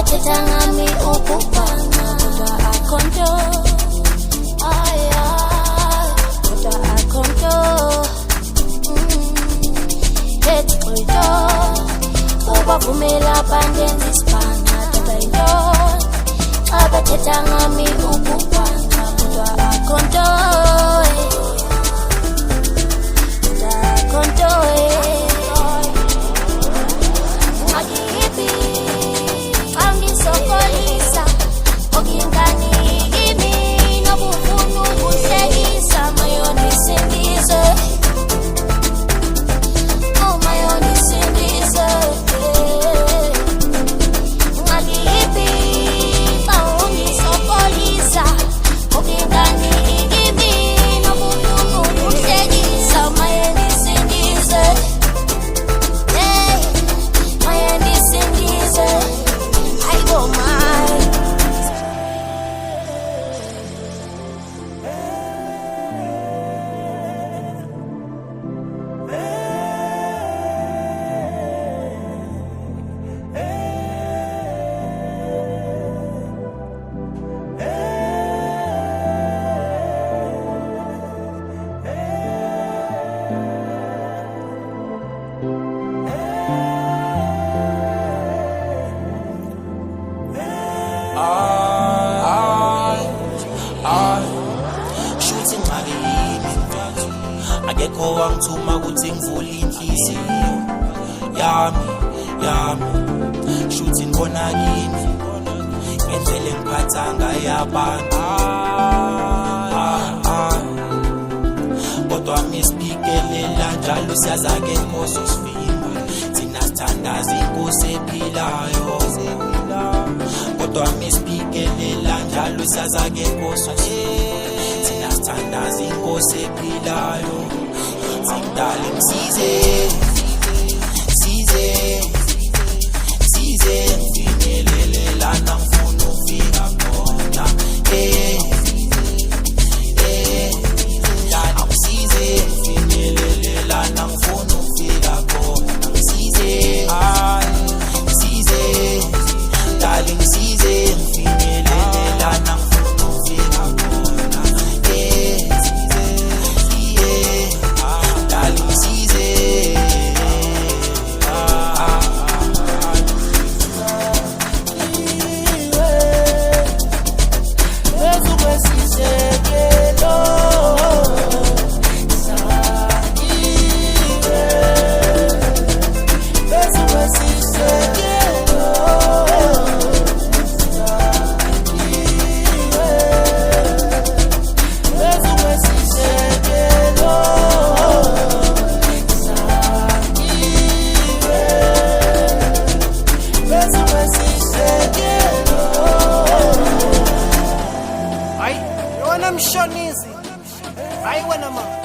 abathetha ngami ukubhanga kodwa akhonto kodwa akhonto eThixo ubavumela bandenza isibhanga kodwa into abathetha ngami ukubhanga kodwa akhonto kodwa akhonto Sokolisa, okingani kimi nobufunu buhlekisa mayoni sindize oh mayoni sindize ngalipi bawungi sokolisa okingani kimi nobufunu buhlekisa mayoni sindize mayoni sindize oh my shooting magazine akekho wangithuma ukuthi ngivule inhliziyo yami shooting khona kimi ngendlela engiphatha ngayo abantu kodwa misibikelela njalo siyazake inkosi sifima thina sithandaza inkosi ephilayo kodwa misibikelela njalo siyazake inkosi thina sithandaza inkosi ephilayo ngidale msize ngifinyelela lana ngifuna ukufika khona ngisize ngifinyelele lana ngifuna ukufika khona ngisize dale ngisize ngifinyelele lana ngifuna ukufika khona dale ngisize Mshonizi, hayi wena ma